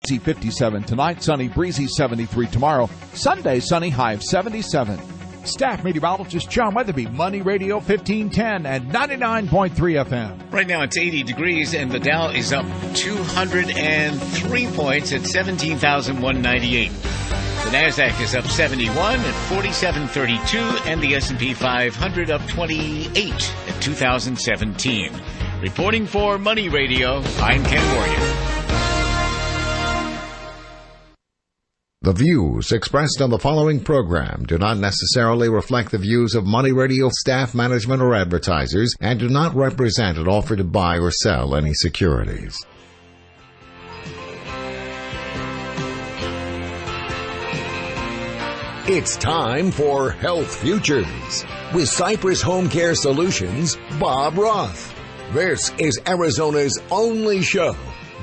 Breezy 57 tonight, sunny, breezy 73 tomorrow. Sunday, sunny, high of 77. Staff meteorologist John Weatherby, Money Radio 1510 and 99.3 FM. Right now it's 80 degrees and the Dow is up 203 points at 17,198. The NASDAQ is up 71 at 4732 and the S&P 500 up 28 at 2017. Reporting for Money Radio, I'm Ken Warrior. The views expressed on the following program do not necessarily reflect the views of Money Radio staff, management, or advertisers and do not represent an offer to buy or sell any securities. It's time for Health Futures with Cypress Home Care Solutions, Bob Roth. This is Arizona's only show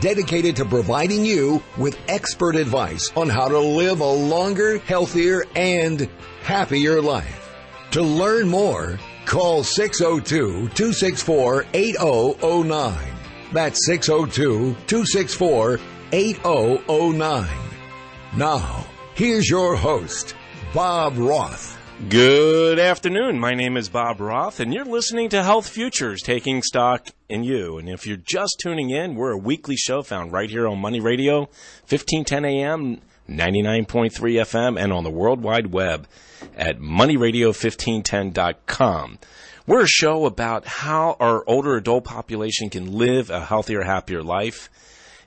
dedicated to providing you with expert advice on how to live a longer, healthier, and happier life. To learn more, call 602-264-8009. That's 602-264-8009. Now, here's your host, Bob Roth. Good afternoon. My name is Bob Roth, and you're listening to Health Futures, taking stock in you. And if you're just tuning in, we're a weekly show found right here on Money Radio, 1510 AM, 99.3 FM, and on the World Wide Web at moneyradio1510.com. We're a show about how our older adult population can live a healthier, happier life.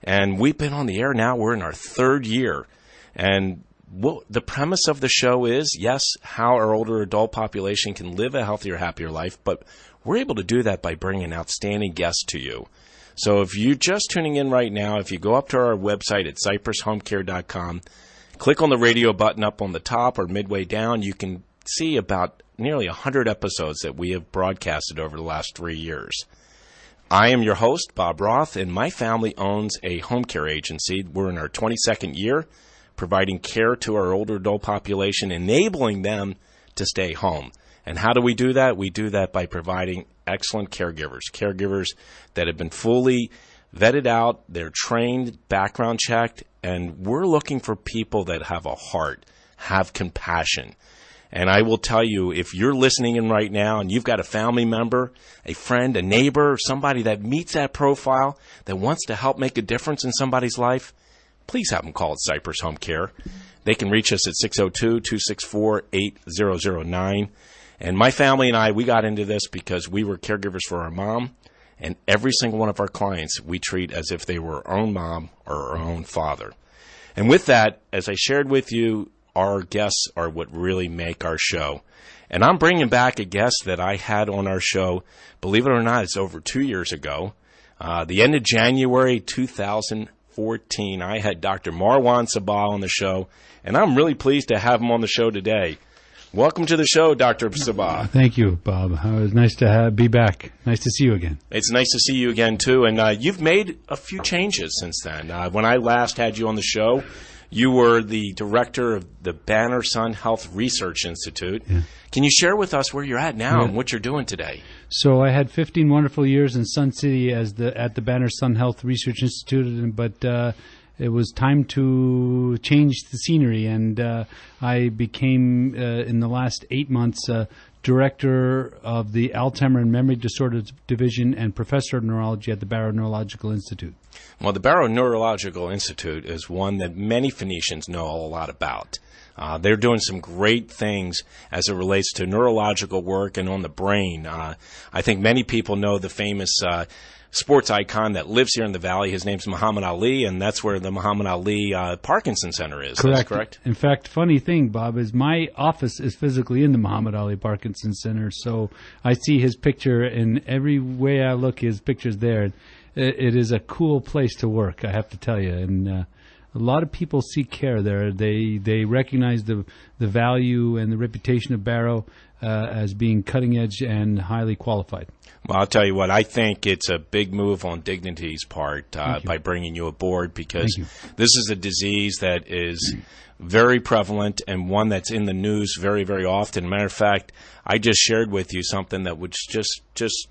And we've been on the air now. We're in our third year. And the premise of the show is, yes, how our older adult population can live a healthier, happier life, but we're able to do that by bringing outstanding guests to you. So if you're just tuning in right now, if you go up to our website at cypresshomecare.com, click on the radio button up on the top or midway down, you can see about nearly 100 episodes that we have broadcasted over the last 3 years. I am your host, Bob Roth, and my family owns a home care agency. We're in our 22nd year, providing care to our older adult population, enabling them to stay home. And how do we do that? We do that by providing excellent caregivers that have been fully vetted out, they're trained, background checked, and we're looking for people that have a heart, have compassion. And I will tell you, if you're listening in right now and you've got a family member, a friend, a neighbor, somebody that meets that profile, that wants to help make a difference in somebody's life, please have them call at Cypress Home Care. They can reach us at 602-264-8009. And my family and I, we got into this because we were caregivers for our mom, and every single one of our clients we treat as if they were our own mom or our own father. And with that, as I shared with you, our guests are what really make our show. And I'm bringing back a guest that I had on our show, believe it or not, it's over 2 years ago. The end of January 2014, I had Dr. Marwan Sabbagh on the show, and I'm really pleased to have him on the show today. Welcome to the show, Dr. Sabbagh. Thank you, Bob. It was nice to be back. Nice to see you again. It's nice to see you again, too. And you've made a few changes since then. When I last had you on the show, you were the director of the Banner Sun Health Research Institute. Yeah. Can you share with us where you're at now and what you're doing today? So I had 15 wonderful years in Sun City at the Banner Sun Health Research Institute, but it was time to change the scenery, and I became, in the last 8 months, director of the Alzheimer and Memory Disorders Division and professor of neurology at the Barrow Neurological Institute. Well, the Barrow Neurological Institute is one that many Phoenicians know a lot about. They're doing some great things as it relates to neurological work and on the brain. I think many people know the famous sports icon that lives here in the Valley. His name's Muhammad Ali, and that's where the Muhammad Ali Parkinson Center is. Correct. That's correct? In fact, funny thing, Bob, is my office is physically in the Muhammad Ali Parkinson Center, so I see his picture, and every way I look, his picture's there. It is a cool place to work, I have to tell you, and a lot of people seek care there. They recognize the value and the reputation of Barrow as being cutting edge and highly qualified. Well, I'll tell you what, I think it's a big move on Dignity's part by bringing you aboard, because this is a disease that is very prevalent and one that's in the news very, very often. Matter of fact, I just shared with you something that was just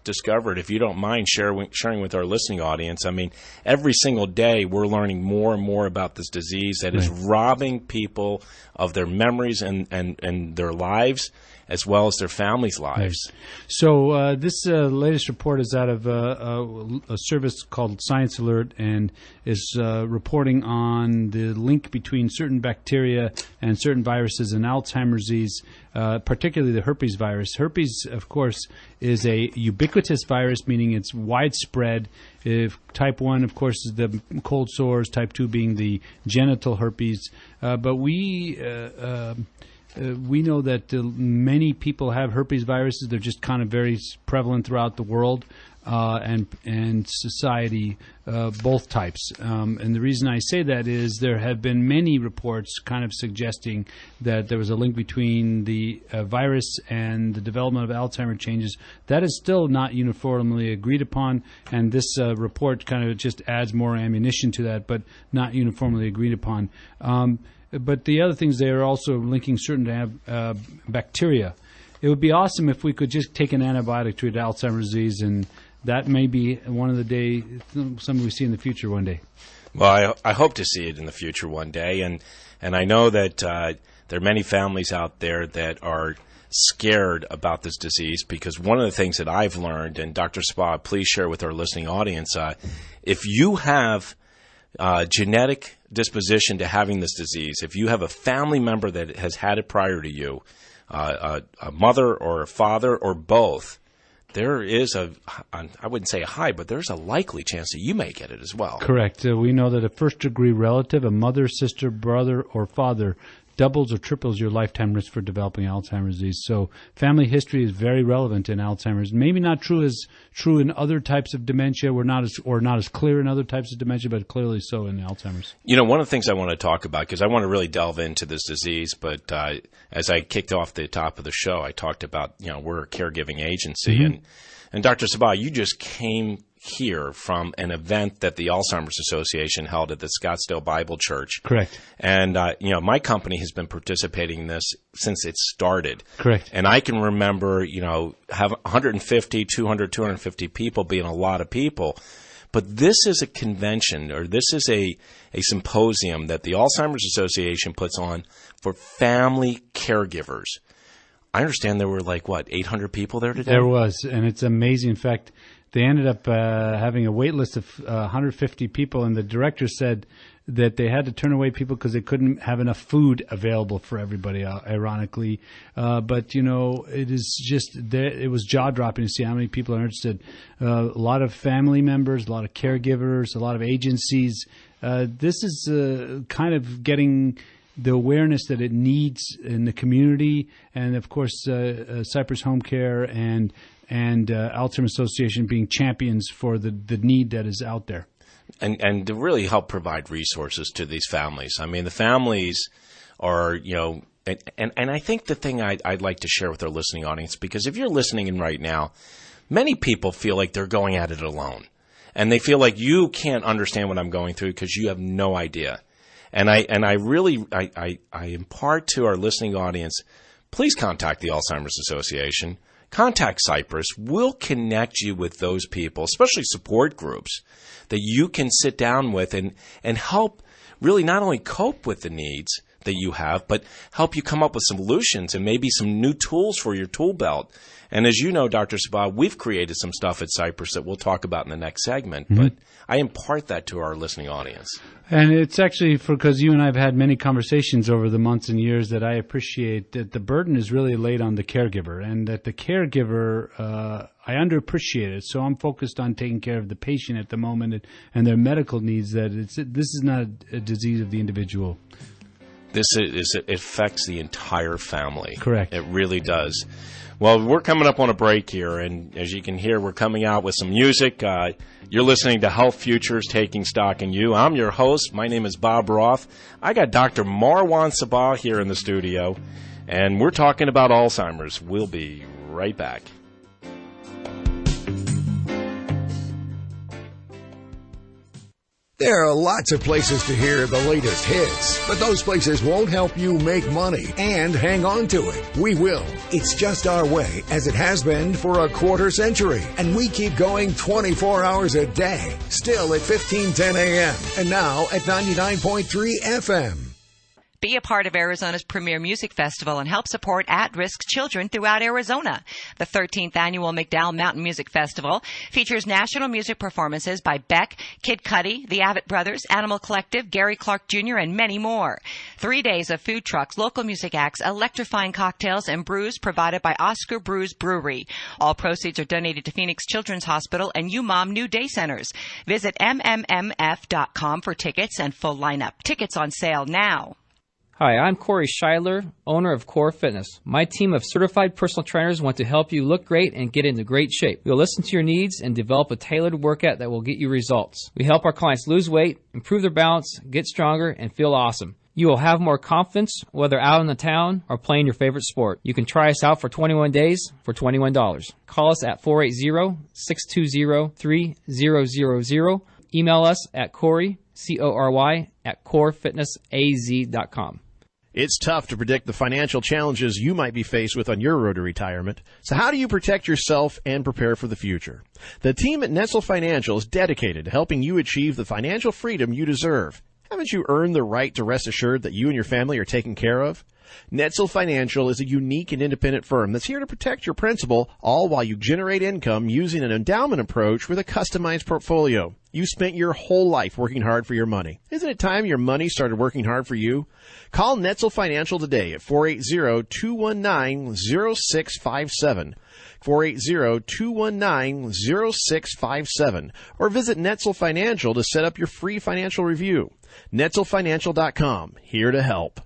discovered. If you don't mind sharing with our listening audience, I mean, every single day we're learning more and more about this disease that is robbing people of their memories and their lives, as well as their families' lives. Right. So this latest report is out of a service called Science Alert, and is reporting on the link between certain bacteria and certain viruses and Alzheimer's disease, particularly the herpes virus. Herpes, of course, is a ubiquitous virus, meaning it's widespread. If type 1, of course, is the cold sores, type 2 being the genital herpes. But we know that many people have herpes viruses. They're just kind of very prevalent throughout the world and society, both types. And the reason I say that is there have been many reports kind of suggesting that there was a link between the virus and the development of Alzheimer's changes. That is still not uniformly agreed upon, and this report kind of just adds more ammunition to that, but not uniformly agreed upon. But the other things, they are also linking certain to have bacteria. It would be awesome if we could just take an antibiotic to treat Alzheimer's disease, and that may be one of the day something we see in the future one day. Well, I hope to see it in the future one day, and I know that there are many families out there that are scared about this disease, because one of the things that I've learned, and Dr. Sabbagh, please share with our listening audience, if you have genetic disposition to having this disease, if you have a family member that has had it prior to you, a mother or a father or both, there is I wouldn't say a high, but there's a likely chance that you may get it as well. Correct. We know that a first-degree relative, a mother, sister, brother, or father, doubles or triples your lifetime risk for developing Alzheimer's disease. So family history is very relevant in Alzheimer's. Maybe not true in other types of dementia. We're not as clear in other types of dementia, but clearly so in Alzheimer's. You know, one of the things I want to talk about, because I want to really delve into this disease, but as I kicked off the top of the show, I talked about, we're a caregiving agency, and Dr. Sabbagh, you just came here from an event that the Alzheimer's Association held at the Scottsdale Bible Church. Correct. And, my company has been participating in this since it started. Correct. And I can remember, have 150, 200, 250 people being a lot of people. But this is a convention, or this is a symposium that the Alzheimer's Association puts on for family caregivers. I understand there were 800 people there today? There was, and it's amazing. In fact, they ended up having a wait list of 150 people, and the director said that they had to turn away people because they couldn't have enough food available for everybody, ironically. But, it is just, it was jaw-dropping to see how many people are interested. A lot of family members, a lot of caregivers, a lot of agencies. This is kind of getting the awareness that it needs in the community, and, of course, Cypress Home Care and Alzheimer's Association being champions for the need that is out there. And to really help provide resources to these families. I mean, the families are, and I think the thing I'd like to share with our listening audience, because if you're listening in right now, many people feel like they're going at it alone. And they feel like you can't understand what I'm going through because you have no idea. And I really impart to our listening audience, please contact the Alzheimer's Association. Contact Cypress. We'll connect you with those people, especially support groups, that you can sit down with and help really not only cope with the needs that you have, but help you come up with some solutions and maybe some new tools for your tool belt. And as you know, Dr. Sabbagh, we've created some stuff at Cypress that we'll talk about in the next segment, but I impart that to our listening audience. And it's actually because you and I have had many conversations over the months and years that I appreciate that the burden is really laid on the caregiver, and that the caregiver, I underappreciate it. So I'm focused on taking care of the patient at the moment and their medical needs. That this is not a disease of the individual. It affects the entire family. Correct. It really does. Well, we're coming up on a break here, and as you can hear, we're coming out with some music. You're listening to Health Futures, Taking Stock in You. I'm your host. My name is Bob Roth. I got Dr. Marwan Sabbagh here in the studio, and we're talking about Alzheimer's. We'll be right back. There are lots of places to hear the latest hits, but those places won't help you make money and hang on to it. We will. It's just our way, as it has been for a quarter century, and we keep going 24 hours a day. Still at 1510 a.m. and now at 99.3 FM. Be a part of Arizona's premier music festival and help support at-risk children throughout Arizona. The 13th annual McDowell Mountain Music Festival features national music performances by Beck, Kid Cudi, the Avett Brothers, Animal Collective, Gary Clark Jr., and many more. 3 days of food trucks, local music acts, electrifying cocktails, and brews provided by Oscar Brews Brewery. All proceeds are donated to Phoenix Children's Hospital and UMOM New Day Centers. Visit mmmf.com for tickets and full lineup. Tickets on sale now. Hi, I'm Corey Schuyler, owner of Core Fitness. My team of certified personal trainers want to help you look great and get into great shape. We'll listen to your needs and develop a tailored workout that will get you results. We help our clients lose weight, improve their balance, get stronger, and feel awesome. You will have more confidence whether out in the town or playing your favorite sport. You can try us out for 21 days for $21. Call us at 480-620-3000. Email us at Corey, C-O-R-Y, at corefitnessaz.com. It's tough to predict the financial challenges you might be faced with on your road to retirement. So how do you protect yourself and prepare for the future? The team at Netzel Financial is dedicated to helping you achieve the financial freedom you deserve. Haven't you earned the right to rest assured that you and your family are taken care of? Netzel Financial is a unique and independent firm that's here to protect your principal, all while you generate income using an endowment approach with a customized portfolio. You spent your whole life working hard for your money. Isn't it time your money started working hard for you? Call Netzel Financial today at 480-219-0657. 480-219-0657. Or visit Netzel Financial to set up your free financial review. NetzelFinancial.com, here to help.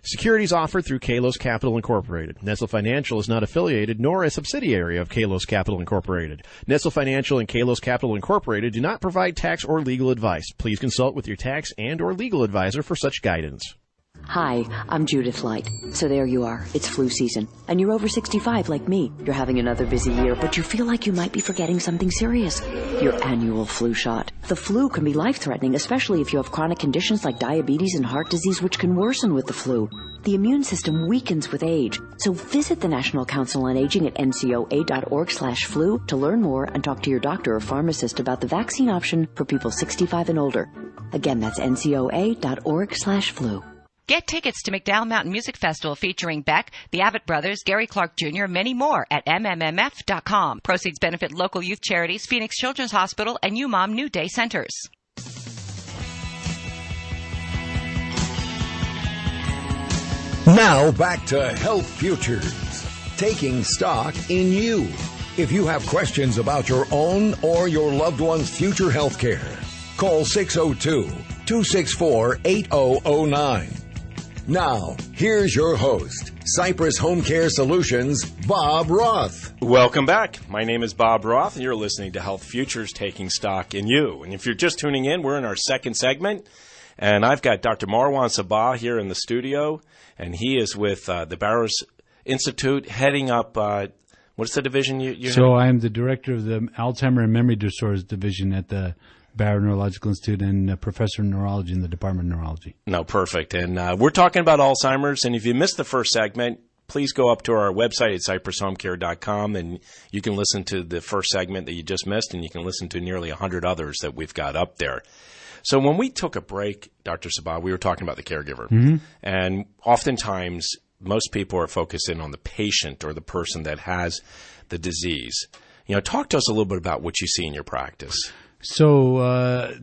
Securities offered through Kalos Capital Incorporated. Netzel Financial is not affiliated nor a subsidiary of Kalos Capital Incorporated. Netzel Financial and Kalos Capital Incorporated do not provide tax or legal advice. Please consult with your tax and or legal advisor for such guidance. Hi, I'm Judith Light. So there you are. It's flu season. And you're over 65 like me. You're having another busy year, but you feel like you might be forgetting something serious. Your annual flu shot. The flu can be life-threatening, especially if you have chronic conditions like diabetes and heart disease, which can worsen with the flu. The immune system weakens with age. So visit the National Council on Aging at ncoa.org/flu to learn more and talk to your doctor or pharmacist about the vaccine option for people 65 and older. Again, that's ncoa.org/flu. Get tickets to McDowell Mountain Music Festival featuring Beck, the Avett Brothers, Gary Clark Jr., and many more at mmmf.com. Proceeds benefit local youth charities, Phoenix Children's Hospital, and UMOM New Day Centers. Now back to Health Futures, taking stock in you. If you have questions about your own or your loved one's future health care, call 602-264-8009. Now, here's your host, Cypress Home Care Solutions, Bob Roth. Welcome back. My name is Bob Roth, and you're listening to Health Futures, taking stock in you. And if you're just tuning in, we're in our second segment, and I've got Dr. Marwan Sabbagh here in the studio, and he is with the Barrows Institute, heading up, what's the division you So I am the director of the Alzheimer and Memory Disorders Division at the Barrow Neurological Institute and a professor of neurology in the Department of Neurology. No, perfect. And we're talking about Alzheimer's, and if you missed the first segment, please go up to our website at cypresshomecare.com, and you can listen to the first segment that you just missed, and you can listen to nearly 100 others that we've got up there. So when we took a break, Dr. Sabbagh, we were talking about the caregiver. Mm-hmm. And oftentimes, most people are focusing on the patient or the person that has the disease. You know, talk to us a little bit about what you see in your practice. So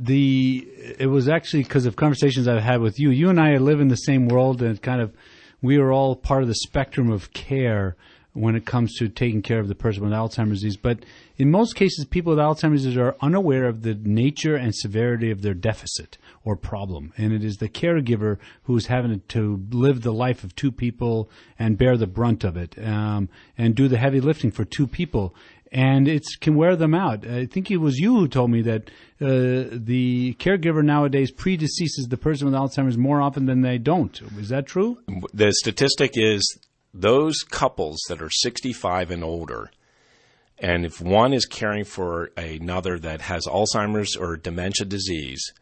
it was actually because of conversations I've had with you. You and I live in the same world, and we are all part of the spectrum of care when it comes to taking care of the person with Alzheimer's disease. But in most cases, people with Alzheimer's disease are unaware of the nature and severity of their deficit or problem. And it is the caregiver who's having to live the life of two people and bear the brunt of it and do the heavy lifting for two people. And it can wear them out. I think it was you who told me that the caregiver nowadays predeceases the person with Alzheimer's more often than they don't. Is that true? The statistic is those couples that are 65 and older, and if one is caring for another that has Alzheimer's or dementia disease,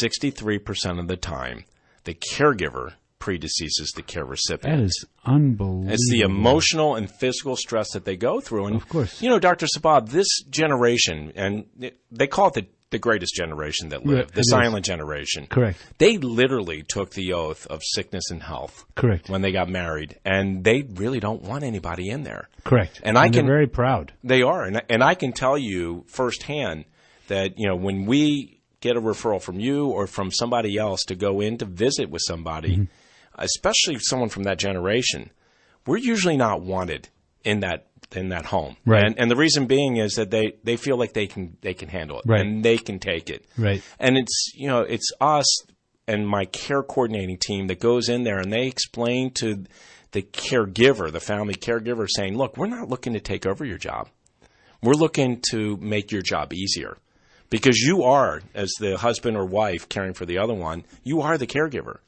63% of the time, the caregiver predeceases the care recipient. That is unbelievable. It's the emotional and physical stress that they go through. And, of course. Dr. Sabbagh, this generation, and they call it the greatest generation that lived, the silent generation. Correct. They literally took the oath of sickness and health. Correct. When they got married, and they really don't want anybody in there. Correct. And they're very proud. They are, and I can tell you firsthand that when we get a referral from you or from somebody else to go in to visit with somebody, especially someone from that generation, we're usually not wanted in that home. Right. And the reason being is that they feel like they can handle it. Right. And they can take it. Right. And it's us and my care coordinating team that goes in there and they explain to the caregiver, the family caregiver, saying, look, we're not looking to take over your job. We're looking to make your job easier. Because you are, as the husband or wife caring for the other one, you are the caregiver.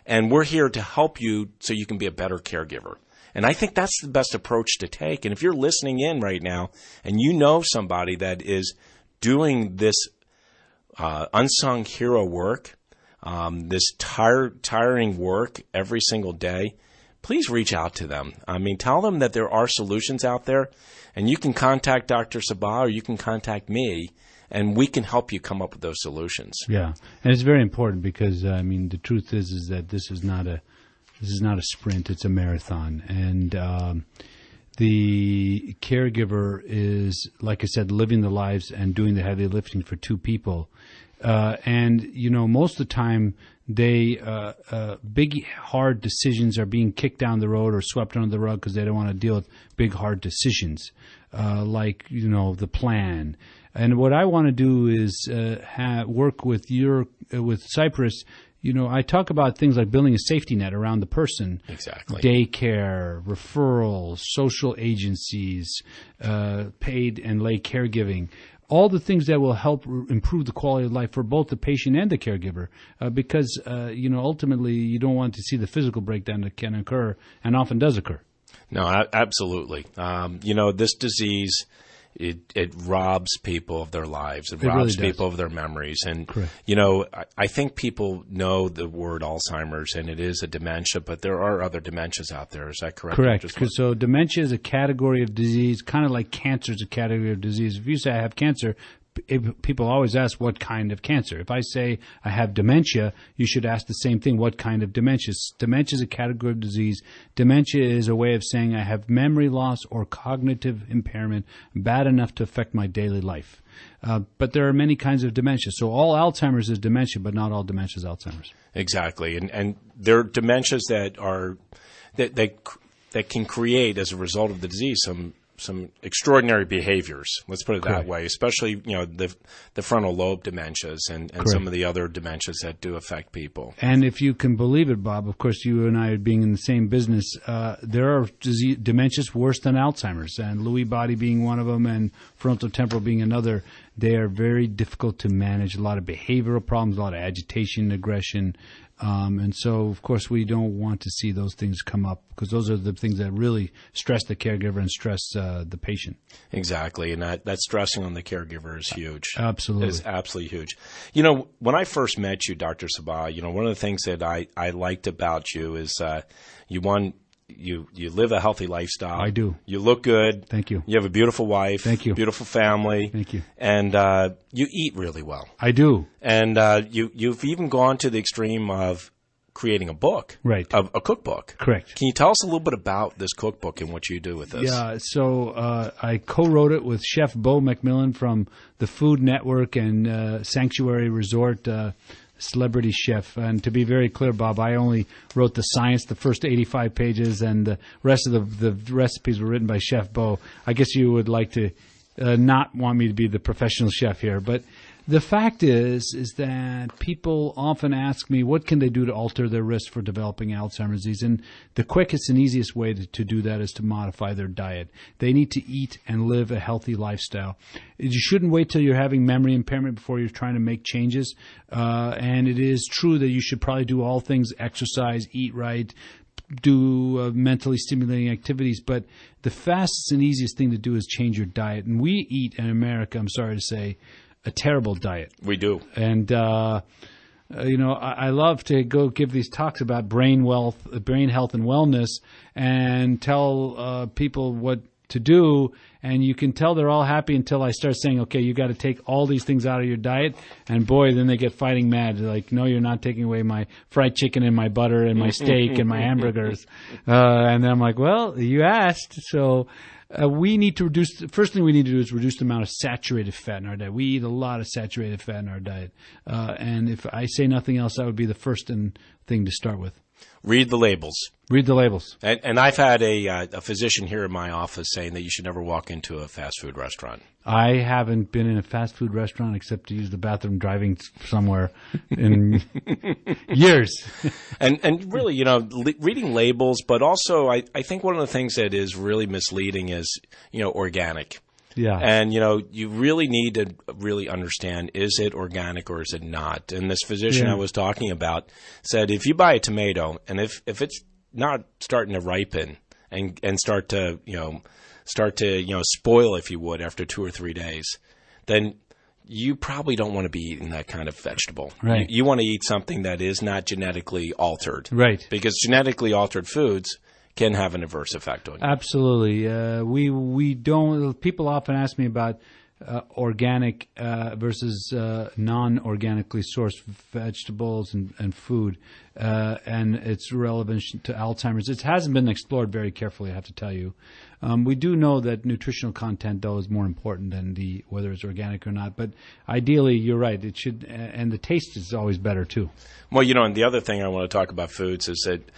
And we're here to help you so you can be a better caregiver. And I think that's the best approach to take. And if you're listening in right now and you know somebody that is doing this unsung hero work, this tiring work every single day, please reach out to them. I mean, tell them that there are solutions out there, and you can contact Dr. Sabbagh or you can contact me, and we can help you come up with those solutions. Yeah, and it's very important because the truth is that this is not a sprint; it's a marathon, and the caregiver is, like I said, living the lives and doing the heavy lifting for two people. And most of the time, big, hard decisions are being kicked down the road or swept under the rug because they don't want to deal with big, hard decisions, like the plan. And what I want to do is work with Cypress. I talk about things like building a safety net around the person. Exactly. Daycare, referrals, social agencies, paid and lay caregiving. All the things that will help improve the quality of life for both the patient and the caregiver, because ultimately you don't want to see the physical breakdown that can occur and often does occur. No, absolutely. This disease, it robs people of their lives. It robs really people of their memories. And, correct. I think people know the word Alzheimer's, and it is a dementia, but there are other dementias out there. Is that correct? Correct. So dementia is a category of disease, kind of like cancer is a category of disease. If you say I have cancer, people always ask what kind of cancer. If I say I have dementia, you should ask the same thing, what kind of dementia. Dementia is a category of disease. Dementia is a way of saying I have memory loss or cognitive impairment bad enough to affect my daily life. But there are many kinds of dementia. So all Alzheimer's is dementia, but not all dementia is Alzheimer's. Exactly. And there are dementias that can create, as a result of the disease, some extraordinary behaviors. Let's put it that way, especially the frontal lobe dementias and some of the other dementias that do affect people. And if you can believe it, Bob, of course, you and I being in the same business, there are dementias worse than Alzheimer's, and Lewy body being one of them, and frontotemporal being another. They are very difficult to manage. A lot of behavioral problems, a lot of agitation, aggression. And so, of course, we don't want to see those things come up because those are the things that really stress the caregiver and stress the patient. Exactly. And that stressing on the caregiver is huge. Absolutely. It is absolutely huge. When I first met you, Dr. Sabbagh, one of the things that I liked about you is you live a healthy lifestyle. I do. You look good. Thank you. You have a beautiful wife. Thank you. Beautiful family. Thank you. And you eat really well. I do. And you've even gone to the extreme of creating a book. Right. A cookbook. Correct. Can you tell us a little bit about this cookbook and what you do with this? Yeah, so I co-wrote it with Chef Bo McMillan from the Food Network and Sanctuary Resort, celebrity chef. And to be very clear, Bob, I only wrote the science, the first 85 pages, and the rest of the recipes were written by Chef Bo. I guess you would like to not want me to be the professional chef here, but the fact is that people often ask me, what can they do to alter their risk for developing Alzheimer's disease? And the quickest and easiest way to do that is to modify their diet. They need to eat and live a healthy lifestyle. You shouldn't wait till you're having memory impairment before you're trying to make changes. And it is true that you should probably do all things: exercise, eat right, do mentally stimulating activities. But the fastest and easiest thing to do is change your diet. And we eat in America, I'm sorry to say, a terrible diet. We do. And I love to go give these talks about brain health, and wellness, and tell people what to do. And you can tell they're all happy until I start saying, okay, you got to take all these things out of your diet. And boy, then they get fighting mad. They're like, no, you're not taking away my fried chicken and my butter and my steak and my hamburgers. And then I'm like, well, you asked. So we need to reduce. First thing we need to do is reduce the amount of saturated fat in our diet. We eat a lot of saturated fat in our diet. And if I say nothing else, that would be the first thing to start with. Read the labels. Read the labels. And I've had a physician here in my office saying that you should never walk into a fast food restaurant. I haven't been in a fast food restaurant except to use the bathroom driving somewhere in years. And really, reading labels, but also I think one of the things that is really misleading is, organic. Yeah. And, you really need to really understand, is it organic or is it not? And this physician I was talking about said, if you buy a tomato and if it's not starting to ripen and start to spoil, if you would, after 2 or 3 days, then you probably don't want to be eating that kind of vegetable. Right. You want to eat something that is not genetically altered. Right. Because genetically altered foods can have an adverse effect on you. Absolutely. We don't. People often ask me about organic versus non-organically sourced vegetables and food, and its relevance to Alzheimer's. It hasn't been explored very carefully, I have to tell you. We do know that nutritional content, though, is more important than whether it's organic or not. But ideally, you're right. It should, and the taste is always better too. Well, and the other thing I want to talk about foods is that,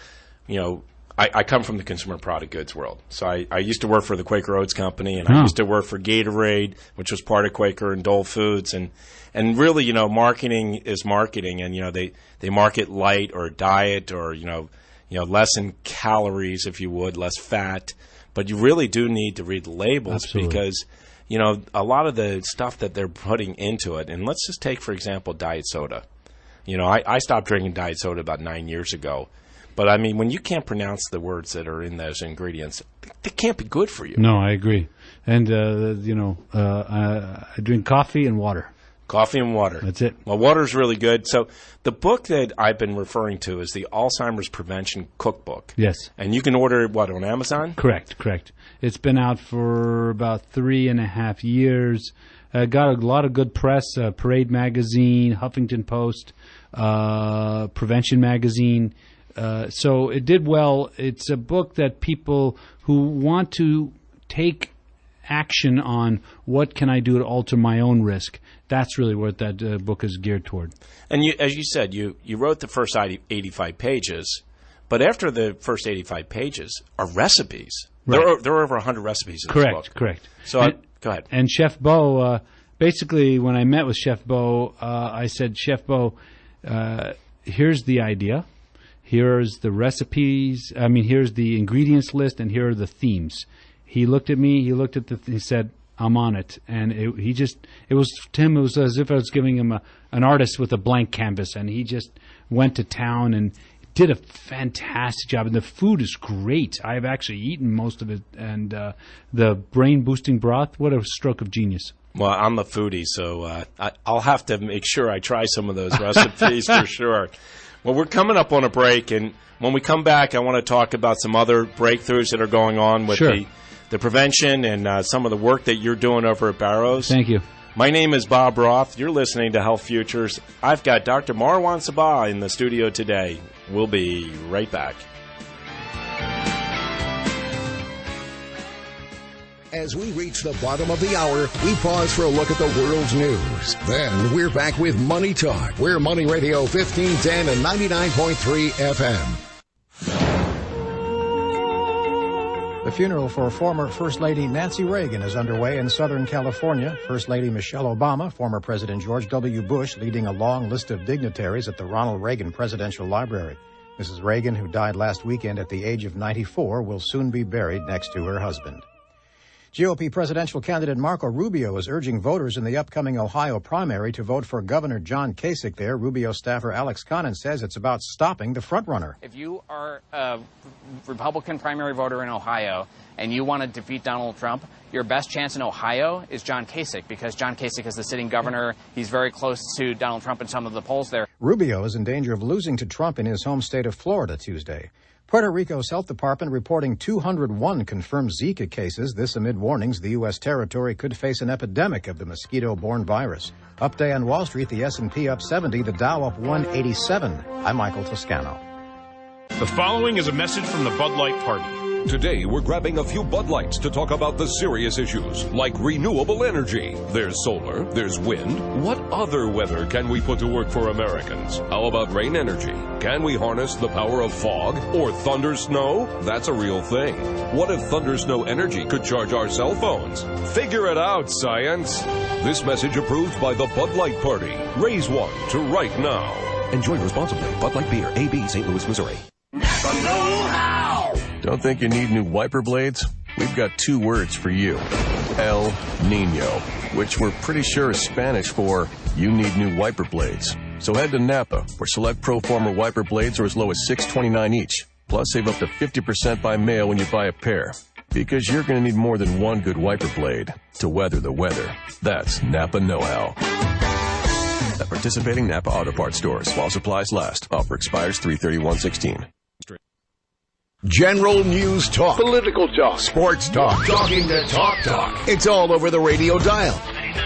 I come from the consumer product goods world. So I used to work for the Quaker Oats Company, and I used to work for Gatorade, which was part of Quaker, and Dole Foods. And really, marketing is marketing. And, they market light or diet or, less in calories, if you would, less fat. But you really do need to read the labels. Absolutely. Because, a lot of the stuff that they're putting into it. And let's just take, for example, diet soda. I stopped drinking diet soda about 9 years ago. But, I mean, when you can't pronounce the words that are in those ingredients, they can't be good for you. No, I agree. And, I drink coffee and water. Coffee and water. That's it. Well, water's really good. So the book that I've been referring to is the Alzheimer's Prevention Cookbook. Yes. And you can order it, on Amazon? Correct. It's been out for about 3.5 years. Got a lot of good press, Parade Magazine, Huffington Post, Prevention Magazine. So it did well. It's a book that people who want to take action on what can I do to alter my own risk, that's really what that book is geared toward. And as you said, you wrote the first 85 pages, but after the first 85 pages are recipes. Right. There are over 100 recipes in this book. Correct. So go ahead. And Chef Bo, basically when I met with Chef Bo, I said, Chef Bo, here's the idea. Here's the recipes. Here's the ingredients list, and here are the themes. He looked at me. He looked at he said, "I'm on it." And it was to him. It was as if I was giving him an artist with a blank canvas, and he just went to town and did a fantastic job. And the food is great. I've actually eaten most of it, and the brain boosting broth. What a stroke of genius. Well, I'm a foodie, so I'll have to make sure I try some of those recipes for sure. Well, we're coming up on a break, and when we come back, I want to talk about some other breakthroughs that are going on with the prevention and some of the work that you're doing over at Barrows. Thank you. My name is Bob Roth. You're listening to Health Futures. I've got Dr. Marwan Sabbagh in the studio today. We'll be right back. As we reach the bottom of the hour, we pause for a look at the world's news. Then we're back with Money Talk. We're Money Radio 1510 and 99.3 FM. The funeral for former First Lady Nancy Reagan is underway in Southern California. First Lady Michelle Obama, former President George W. Bush leading a long list of dignitaries at the Ronald Reagan Presidential Library. Mrs. Reagan, who died last weekend at the age of 94, will soon be buried next to her husband. GOP presidential candidate Marco Rubio is urging voters in the upcoming Ohio primary to vote for Governor John Kasich there. Rubio staffer Alex Connon says it's about stopping the frontrunner. If you are a Republican primary voter in Ohio and you want to defeat Donald Trump, your best chance in Ohio is John Kasich, because John Kasich is the sitting governor. He's very close to Donald Trump in some of the polls there. Rubio is in danger of losing to Trump in his home state of Florida Tuesday. Puerto Rico's health department reporting 201 confirmed Zika cases. This amid warnings the U.S. territory could face an epidemic of the mosquito-borne virus. Up day on Wall Street, the S&P up 70, the Dow up 187. I'm Michael Toscano. The following is a message from the Bud Light Party. Today, we're grabbing a few Bud Lights to talk about the serious issues, like renewable energy. There's solar, there's wind. What other weather can we put to work for Americans? How about rain energy? Can we harness the power of fog or thunder snow? That's a real thing. What if thunder snow energy could charge our cell phones? Figure it out, science. This message approved by the Bud Light Party. Raise one to right now. Enjoy responsibly. Bud Light Beer, AB, St. Louis, Missouri. Don't think you need new wiper blades? We've got two words for you. El Nino, which we're pretty sure is Spanish for you need new wiper blades. So head to Napa, where select Proformer wiper blades are as low as $6.29 each. Plus save up to 50% by mail when you buy a pair. Because you're going to need more than one good wiper blade to weather the weather. That's Napa know-how. At participating Napa Auto Parts stores while supplies last. Offer expires 3/31/16. General news talk. Political talk. Sports talk. Talking the talk. It's all over the radio dial.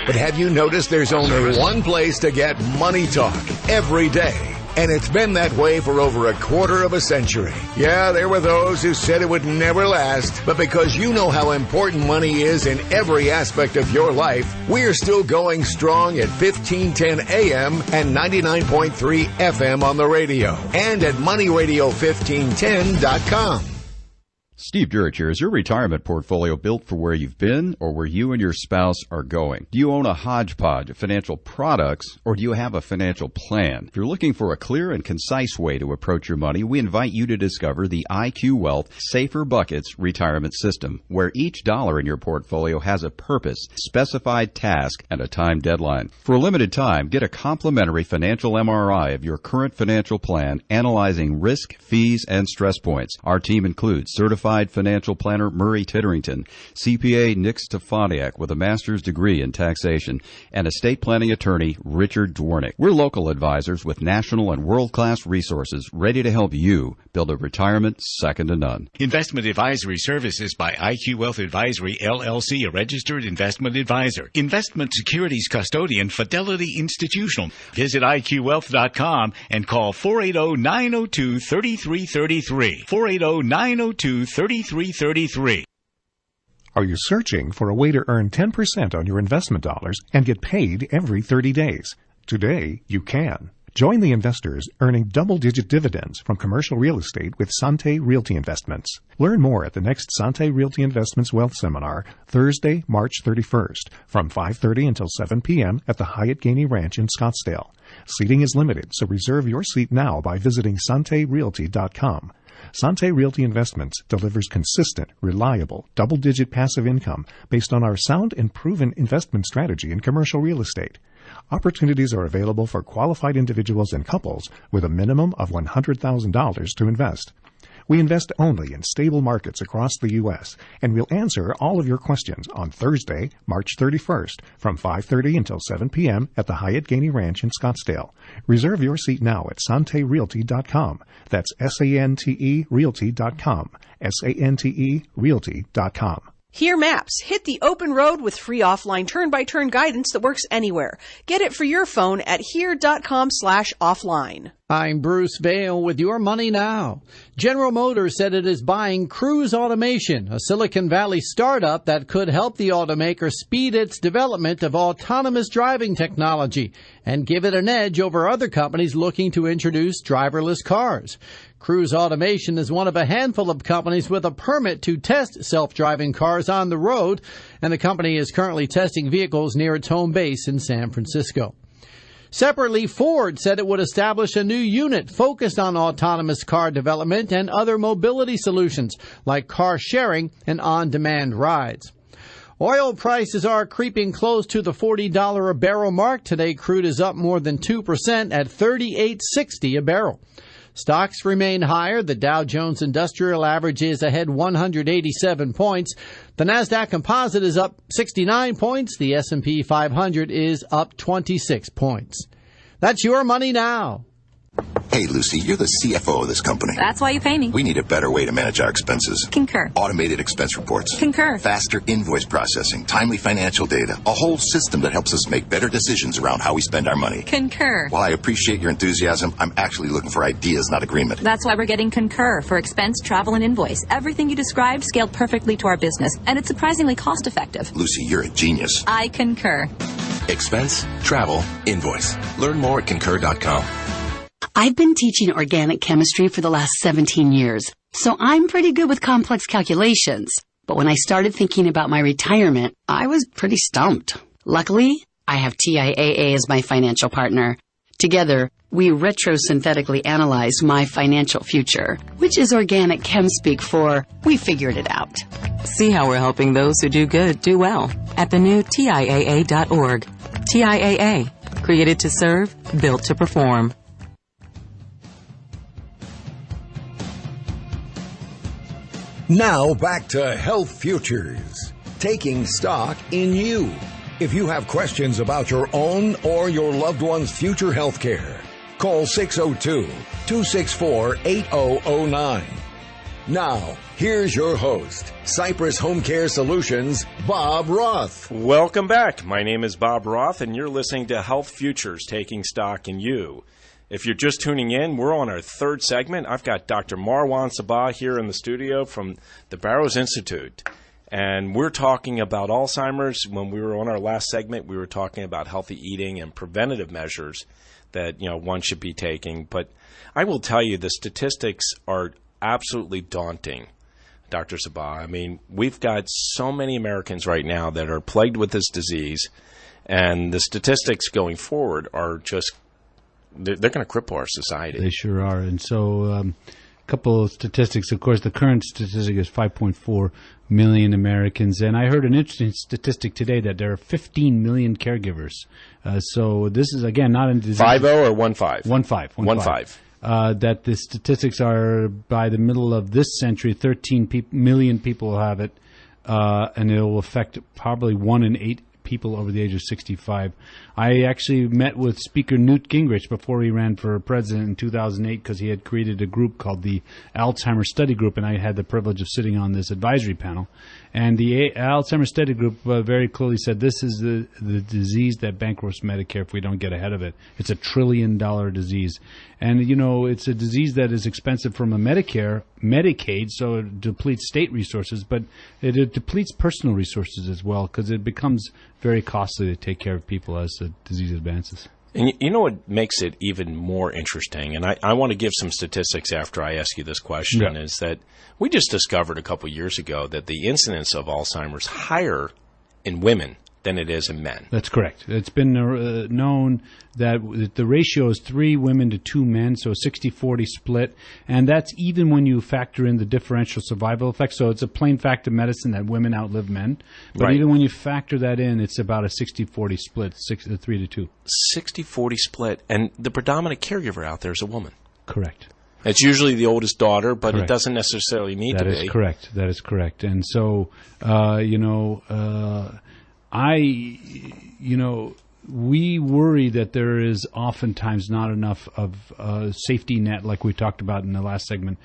But have you noticed there's only one place to get money talk every day? And it's been that way for over a quarter of a century. Yeah, there were those who said it would never last. But because you know how important money is in every aspect of your life, we're still going strong at 1510 AM and 99.3 FM on the radio. And at moneyradio1510.com. Steve Jurich here. Is your retirement portfolio built for where you've been or where you and your spouse are going? Do you own a hodgepodge of financial products, or do you have a financial plan? If you're looking for a clear and concise way to approach your money, we invite you to discover the IQ Wealth Safer Buckets retirement system, where each dollar in your portfolio has a purpose, specified task, and a time deadline. For a limited time, get a complimentary financial MRI of your current financial plan, analyzing risk, fees, and stress points. Our team includes certified financial planner Murray Titterington, CPA Nick Stefaniak with a master's degree in taxation, and estate planning attorney Richard Dwornik. We're local advisors with national and world-class resources ready to help you build a retirement second to none. Investment advisory services by IQ Wealth Advisory, LLC, a registered investment advisor. Investment securities custodian, Fidelity Institutional. Visit IQWealth.com and call 480-902-3333. 480-902-3333. Are you searching for a way to earn 10% on your investment dollars and get paid every 30 days? Today, you can. Join the investors earning double-digit dividends from commercial real estate with Sante Realty Investments. Learn more at the next Sante Realty Investments Wealth Seminar, Thursday, March 31st, from 5:30 until 7 p.m. at the Hyatt Gainey Ranch in Scottsdale. Seating is limited, so reserve your seat now by visiting SanteRealty.com. Sante Realty Investments delivers consistent, reliable, double-digit passive income based on our sound and proven investment strategy in commercial real estate. Opportunities are available for qualified individuals and couples with a minimum of $100,000 to invest. We invest only in stable markets across the U.S., and we'll answer all of your questions on Thursday, March 31st, from 5:30 until 7 p.m. at the Hyatt Gainey Ranch in Scottsdale. Reserve your seat now at SanteRealty.com. That's SANTE Realty.com. SANTE Realty.com. Here Maps. Hit the open road with free offline turn-by-turn guidance that works anywhere. Get it for your phone at here.com/offline. I'm Bruce Vail with Your Money Now. General Motors said it is buying Cruise Automation, a Silicon Valley startup that could help the automaker speed its development of autonomous driving technology and give it an edge over other companies looking to introduce driverless cars. Cruise Automation is one of a handful of companies with a permit to test self-driving cars on the road, and the company is currently testing vehicles near its home base in San Francisco. Separately, Ford said it would establish a new unit focused on autonomous car development and other mobility solutions like car sharing and on-demand rides. Oil prices are creeping close to the $40 a barrel mark. Today, crude is up more than 2% at $38.60 a barrel. Stocks remain higher. The Dow Jones Industrial Average is ahead 187 points. The Nasdaq Composite is up 69 points. The S&P 500 is up 26 points. That's your money now. Hey, Lucy, you're the CFO of this company. That's why you pay me. We need a better way to manage our expenses. Concur. Automated expense reports. Concur. Faster invoice processing, timely financial data, a whole system that helps us make better decisions around how we spend our money. Concur. While I appreciate your enthusiasm, I'm actually looking for ideas, not agreement. That's why we're getting Concur for expense, travel, and invoice. Everything you described scaled perfectly to our business, and it's surprisingly cost-effective. Lucy, you're a genius. I concur. Expense, travel, invoice. Learn more at concur.com. I've been teaching organic chemistry for the last 17 years, so I'm pretty good with complex calculations. But when I started thinking about my retirement, I was pretty stumped. Luckily, I have TIAA as my financial partner. Together, we retrosynthetically analyzed my financial future, which is organic chem speak for we figured it out. See how we're helping those who do good do well at the new TIAA.org. TIAA, created to serve, built to perform. Now back to Health Futures, taking stock in you. If you have questions about your own or your loved one's future health care, call 602-264-8009. Now, here's your host, Cypress Home Care Solutions, Bob Roth. Welcome back. My name is Bob Roth, and you're listening to Health Futures, taking stock in you. If you're just tuning in, we're on our third segment. I've got Dr. Marwan Sabbagh here in the studio from the Barrows Institute. And we're talking about Alzheimer's. When we were on our last segment, we were talking about healthy eating and preventative measures that, one should be taking. But I will tell you, the statistics are absolutely daunting, Dr. Sabbagh. I mean, we've got so many Americans right now that are plagued with this disease, and the statistics going forward are just they're going to cripple our society. They sure are. And so a couple of statistics. Of course, the current statistic is 5.4 million Americans. And I heard an interesting statistic today that there are 15 million caregivers. So this is, again, not a disease. 5-0 or 1-5? 1-5. 1-5. That the statistics are by the middle of this century, 13 million people will have it. And it will affect probably 1 in 8 people over the age of 65. I actually met with Speaker Newt Gingrich before he ran for president in 2008 because he had created a group called the Alzheimer's Study Group, and I had the privilege of sitting on this advisory panel. And the Alzheimer's Study Group very clearly said this is the disease that bankrupts Medicare if we don't get ahead of it. It's a $1 trillion disease. And, it's a disease that is expensive from a Medicaid, so it depletes state resources, but it depletes personal resources as well because it becomes very costly to take care of people as the disease advances. And you know what makes it even more interesting, and I want to give some statistics after I ask you this question, is that we just discovered a couple years ago that the incidence of Alzheimer's is higher in women than it is in men. That's correct. It's been known that the ratio is 3 women to 2 men, so a 60-40 split, and that's even when you factor in the differential survival effect. So it's a plain fact of medicine that women outlive men, but even when you factor that in, it's about a 60-40 split, 3 to 2. 60-40 split, and the predominant caregiver out there is a woman. Correct. It's usually the oldest daughter, but Correct. It doesn't necessarily need to be. That is correct. That is correct. And so, we worry that there is oftentimes not enough of safety net, like we talked about in the last segment,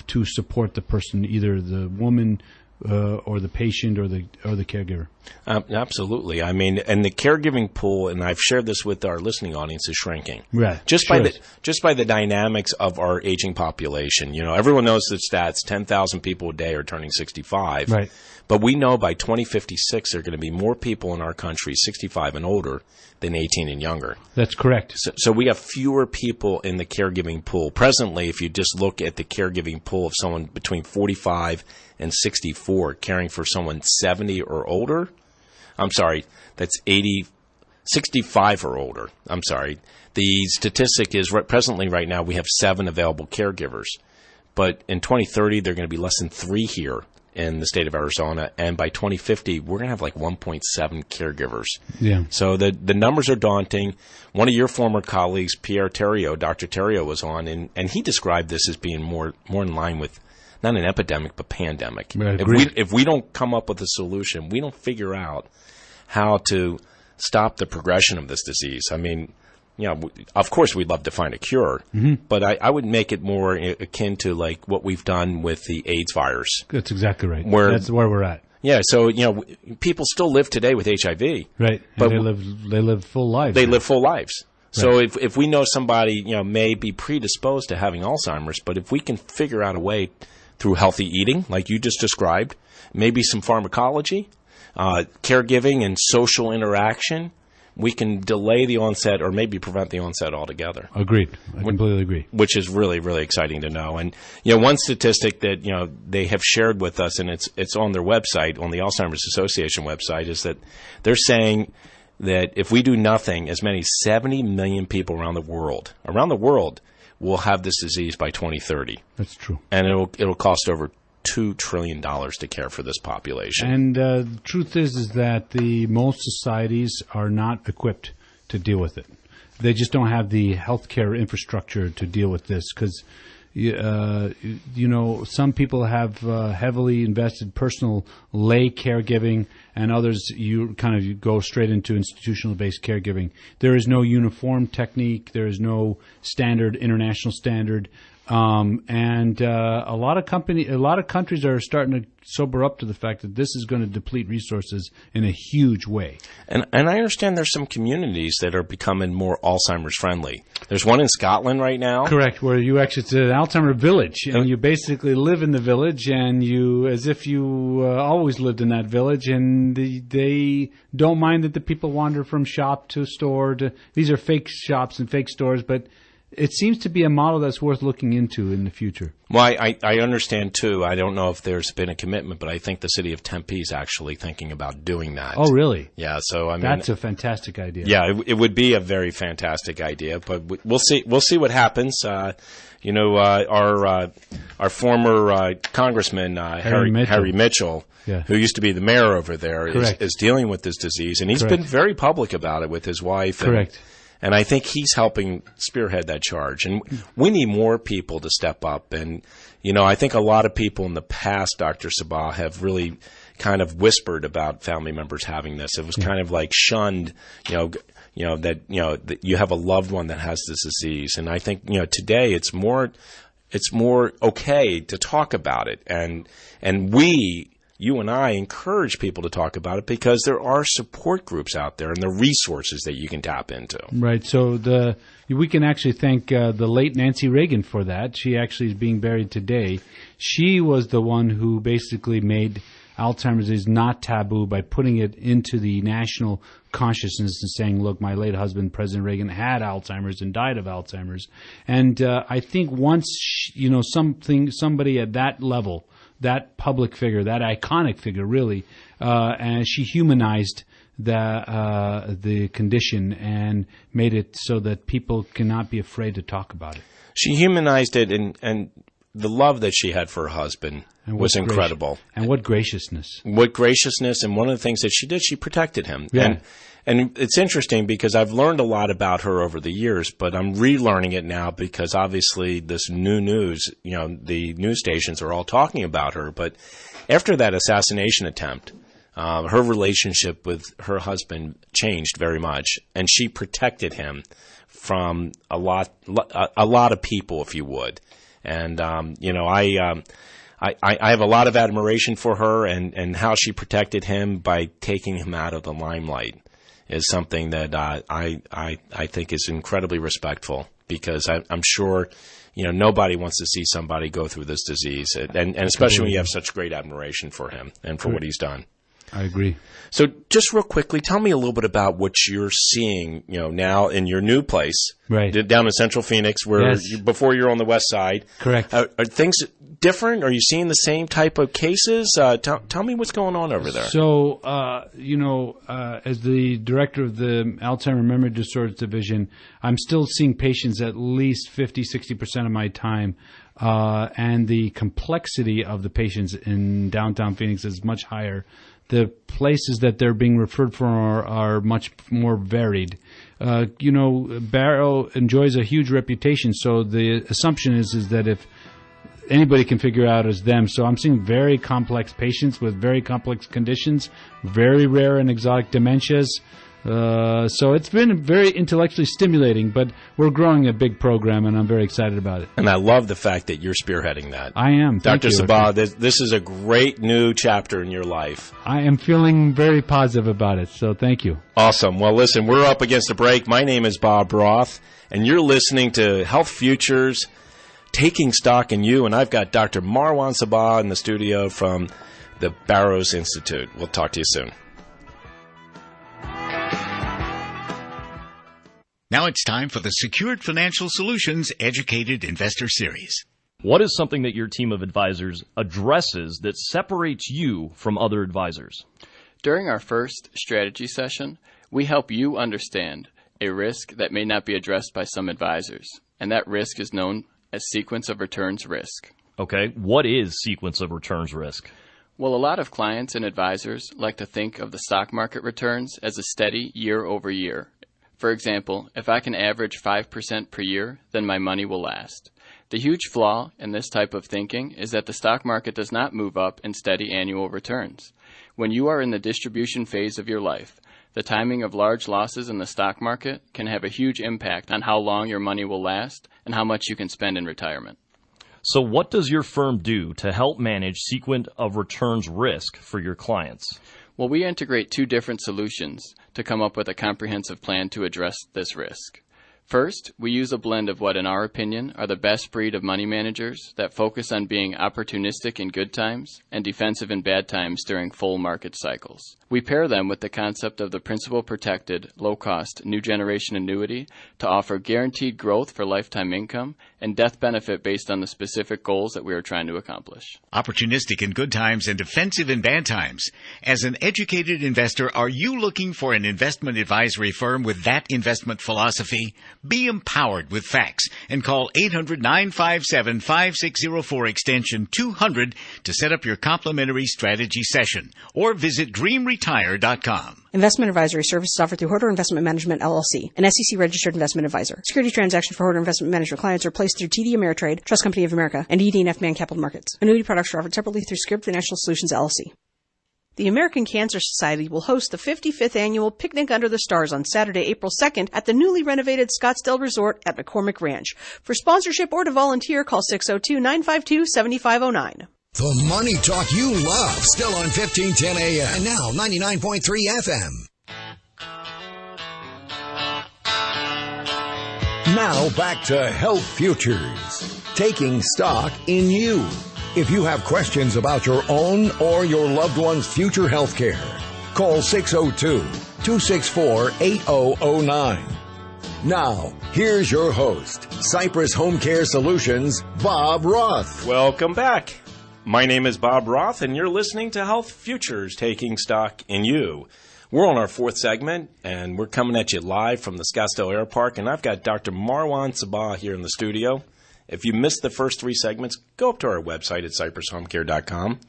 to support the person, either the woman or the patient or the caregiver. Absolutely. I mean, and the caregiving pool, and I've shared this with our listening audience, is shrinking. Right. Just by the dynamics of our aging population. Everyone knows the stats: 10,000 people a day are turning 65. Right. But we know by 2056 there are going to be more people in our country 65 and older than 18 and younger. That's correct. So we have fewer people in the caregiving pool. Presently, if you just look at the caregiving pool of someone between 45 and 64 caring for someone 70 or older, that's 65 or older. The statistic is presently right now we have 7 available caregivers. But in 2030, there are going to be less than 3 here. in the state of Arizona, and by 2050, we're going to have like 1.7 caregivers. Yeah. So the numbers are daunting. One of your former colleagues, Pierre Theriault, Dr. Theriault, was on, and he described this as being more in line with not an epidemic, but pandemic. If we don't come up with a solution, we don't figure out how to stop the progression of this disease. I mean, of course we'd love to find a cure, but I would make it more akin to like what we've done with the AIDS virus. That's exactly right. That's where we're at. Yeah, so people still live today with HIV, right? But they live full lives. They live full lives. So Right. if we know somebody may be predisposed to having Alzheimer's, but if we can figure out a way through healthy eating, like you just described, maybe some pharmacology, caregiving, and social interaction, we can delay the onset or maybe prevent the onset altogether. Agreed. I completely agree. Which is really, really exciting to know. And, one statistic that, they have shared with us, and it's on their website, on the Alzheimer's Association website, is that they're saying that if we do nothing, as many as 70 million people around the world will have this disease by 2030. That's true. And it'll cost over $2 trillion to care for this population. And the truth is that most societies are not equipped to deal with it. They just don't have the healthcare infrastructure to deal with this because, some people have heavily invested personal lay caregiving, and others you go straight into institutional-based caregiving. There is no uniform technique. There is no international standard. And a lot of countries are starting to sober up to the fact that this is going to deplete resources in a huge way. And I understand there's some communities that are becoming more Alzheimer's friendly. There's one in Scotland right now. Correct, where it's an Alzheimer village, and you basically live in the village, and as if you always lived in that village, and they don't mind that the people wander from shop to store. These are fake shops and fake stores, but it seems to be a model that's worth looking into in the future. Well, I understand, too. I don't know if there's been a commitment, but I think the city of Tempe is actually thinking about doing that. Oh, really? Yeah, so I mean... That's a fantastic idea. Yeah, it would be a very fantastic idea, but we'll see what happens. Our former congressman, Harry Mitchell, yeah, who used to be the mayor over there, Correct, is dealing with this disease, and he's Correct, been very public about it with his wife. Correct. And I think he's helping spearhead that charge. And we need more people to step up. And, I think a lot of people in the past, Dr. Sabbagh, have really kind of whispered about family members having this. It was kind of like shunned, that you have a loved one that has this disease. And I think, today it's more okay to talk about it. And you and I encourage people to talk about it because there are support groups out there and the resources that you can tap into. Right. So we can actually thank the late Nancy Reagan for that. She actually is being buried today. She was the one who basically made Alzheimer's disease not taboo by putting it into the national consciousness and saying, look, my late husband, President Reagan, had Alzheimer's and died of Alzheimer's. And I think once, somebody at that level, that public figure, that iconic figure, really, and she humanized the condition and made it so that people cannot be afraid to talk about it. She humanized it, and the love that she had for her husband was incredible. And what graciousness. What graciousness, and one of the things that she did, she protected him. Yeah. And it's interesting because I've learned a lot about her over the years, but I'm relearning it now because obviously this new news, the news stations are all talking about her. But after that assassination attempt, her relationship with her husband changed very much, and she protected him from a lot of people, if you would. And I have a lot of admiration for her and how she protected him by taking him out of the limelight is something that I think is incredibly respectful because I'm sure nobody wants to see somebody go through this disease, and especially when you have such great admiration for him and for what he's done. I agree. So just real quickly, tell me a little bit about what you're seeing, now in your new place, right down in Central Phoenix, where yes, before you're on the west side. Correct. Are things different? Are you seeing the same type of cases? Tell me what's going on over there. So, as the director of the Alzheimer's Memory Disorders Division, I'm still seeing patients at least 50, 60% of my time and the complexity of the patients in downtown Phoenix is much higher. The places that they're being referred for are much more varied. Barrow enjoys a huge reputation, so the assumption is that if anybody can figure out as them. So I'm seeing very complex patients with very complex conditions, very rare and exotic dementias. So it's been very intellectually stimulating, but we're growing a big program, and I'm very excited about it. And I love the fact that you're spearheading that. I am. Dr. Sabbagh, this is a great new chapter in your life. I am feeling very positive about it, so thank you. Awesome. Well, listen, we're up against the break. My name is Bob Roth, and you're listening to Health Futures, Taking Stock in You, and I've got Dr. Marwan Sabbagh in the studio from the Barrows Institute. We'll talk to you soon. Now it's time for the Secured Financial Solutions Educated Investor Series. What is something that your team of advisors addresses that separates you from other advisors? During our first strategy session, we help you understand a risk that may not be addressed by some advisors, and that risk is known as sequence of returns risk. Okay, what is sequence of returns risk? Well, a lot of clients and advisors like to think of the stock market returns as a steady year over year. For example, if I can average 5% per year, then my money will last. The huge flaw in this type of thinking is that the stock market does not move up in steady annual returns. When you are in the distribution phase of your life, the timing of large losses in the stock market can have a huge impact on how long your money will last and how much you can spend in retirement. So what does your firm do to help manage sequence of returns risk for your clients? Well, we integrate two different solutions to come up with a comprehensive plan to address this risk. First, we use a blend of what, in our opinion, are the best breed of money managers that focus on being opportunistic in good times and defensive in bad times during full market cycles. We pair them with the concept of the principal-protected, low-cost, new generation annuity to offer guaranteed growth for lifetime income and death benefit based on the specific goals that we are trying to accomplish. Opportunistic in good times and defensive in bad times. As an educated investor, are you looking for an investment advisory firm with that investment philosophy? Be empowered with facts and call 800-957-5604 extension 200 to set up your complimentary strategy session or visit dreamretire.com. Investment advisory services offered through Horder Investment Management, LLC, an SEC-registered investment advisor. Security transactions for Horder Investment Management clients are placed through TD Ameritrade, Trust Company of America, and ED&F Man Capital Markets. Annuity products are offered separately through Script Financial Solutions, LLC. The American Cancer Society will host the 55th annual Picnic Under the Stars on Saturday, April 2nd at the newly renovated Scottsdale Resort at McCormick Ranch. For sponsorship or to volunteer, call 602-952-7509. The money talk you love, still on 1510 AM and now 99.3 FM. Now back to Health Futures, taking stock in you. If you have questions about your own or your loved one's future health care, call 602-264-8009. Now, here's your host, Cypress Home Care Solutions, Bob Roth. Welcome back. My name is Bob Roth, and you're listening to Health Futures, Taking Stock in You. We're on our fourth segment, and we're coming at you live from the Scottsdale Air Park, and I've got Dr. Marwan Sabbagh here in the studio. If you missed the first three segments, go up to our website at cypresshomecare.com,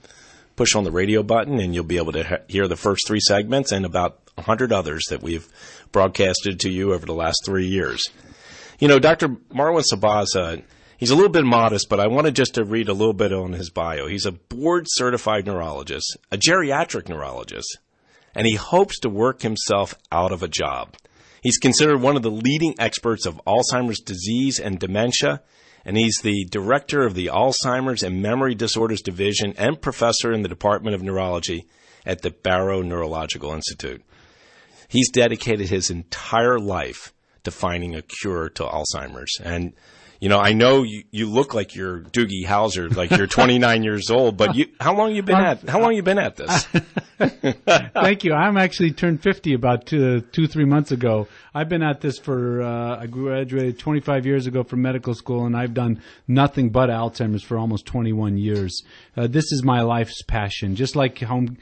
push on the radio button, and you'll be able to hear the first three segments and about 100 others that we've broadcasted to you over the last 3 years. You know, Dr. Marwan Sabbagh, he's a little bit modest, but I wanted just to read a little bit on his bio. He's a board-certified neurologist, a geriatric neurologist, and he hopes to work himself out of a job. He's considered one of the leading experts of Alzheimer's disease and dementia, and he's the director of the Alzheimer's and Memory Disorders Division and professor in the Department of Neurology at the Barrow Neurological Institute. He's dedicated his entire life to finding a cure to Alzheimer's. And, you know, I know you look like you're Doogie Howser, like you're 29 years old, but how long you been at this? Thank you. I'm actually turned 50 about 2-3 months ago. I've been at this I graduated 25 years ago from medical school, and I've done nothing but Alzheimer's for almost 21 years. This is my life's passion. Just like professional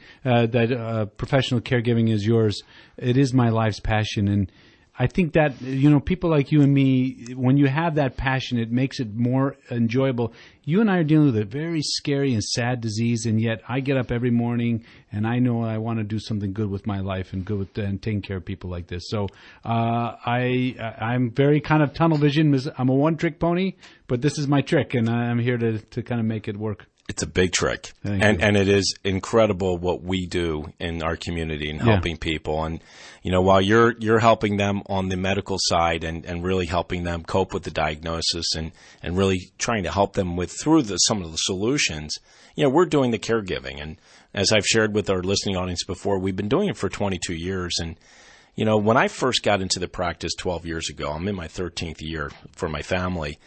caregiving is yours, it is my life's passion. And I think that, people like you and me, when you have that passion, it makes it more enjoyable. You and I are dealing with a very scary and sad disease, and yet I get up every morning and I know I want to do something good with my life and and taking care of people like this. So I'm very kind of tunnel vision. I'm a one-trick pony, but this is my trick, and I'm here to kind of make it work. It's a big trick, and it is incredible what we do in our community in helping people. And while you're helping them on the medical side and really helping them cope with the diagnosis and really trying to help them through some of the solutions, we're doing the caregiving. And as I've shared with our listening audience before, we've been doing it for 22 years. And when I first got into the practice 12 years ago, I'm in my 13th year for my family.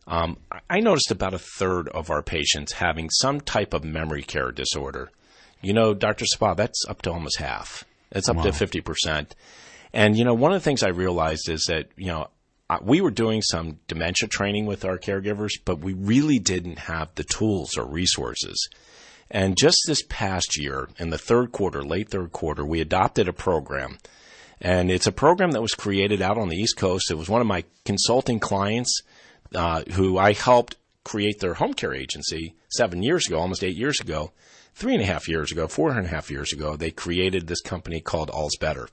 I noticed about a third of our patients having some type of memory care disorder. Dr. Sabbagh, that's up to almost half. It's up to 50%. And, one of the things I realized is that, we were doing some dementia training with our caregivers, but we really didn't have the tools or resources. And just this past year, in the late third quarter, we adopted a program. And it's a program that was created out on the East Coast. It was one of my consulting clients who I helped create their home care agency 7 years ago, almost 8 years ago, 3.5 years ago, 4.5 years ago. They created this company called All's Better.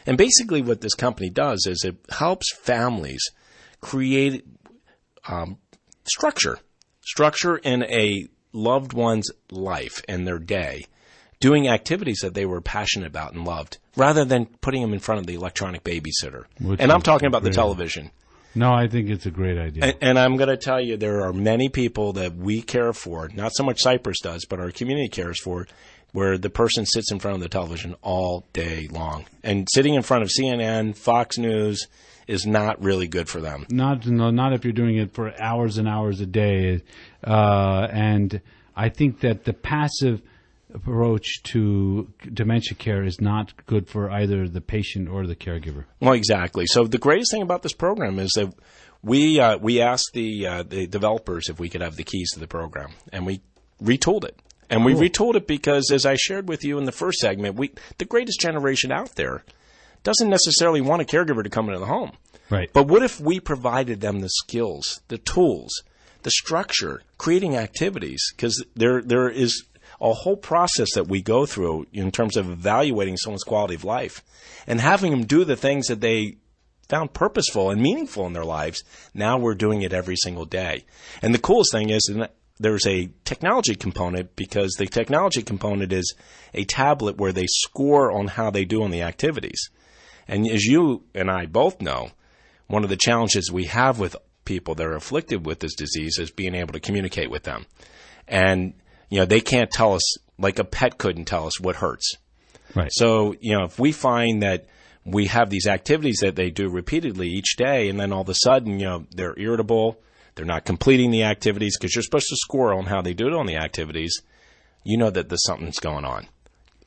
And basically what this company does is it helps families create structure in a loved one's life and their day, doing activities that they were passionate about and loved, rather than putting them in front of the electronic babysitter. And I'm talking about the television. No, I think it's a great idea. And I'm going to tell you, there are many people that we care for, not so much Cypress does, but our community cares for, where the person sits in front of the television all day long. And sitting in front of CNN, Fox News is not really good for them. Not if you're doing it for hours and hours a day. And I think that the passive approach to dementia care is not good for either the patient or the caregiver. Well, exactly. So the greatest thing about this program is that we asked the developers if we could have the keys to the program, and we retooled it. And we retooled it because, as I shared with you in the first segment, the greatest generation out there doesn't necessarily want a caregiver to come into the home. Right. But what if we provided them the skills, the tools, the structure, creating activities? Because there is a whole process that we go through in terms of evaluating someone's quality of life and having them do the things that they found purposeful and meaningful in their lives. Now we're doing it every single day. And the coolest thing is there's a technology component, because the technology component is a tablet where they score on how they do on the activities. And as you and I both know, one of the challenges we have with people that are afflicted with this disease is being able to communicate with them. And they can't tell us, like a pet couldn't tell us what hurts. Right. So, if we find that we have these activities that they do repeatedly each day, and then all of a sudden, they're irritable, they're not completing the activities because you're supposed to score on how they do it on the activities, that there's something's going on.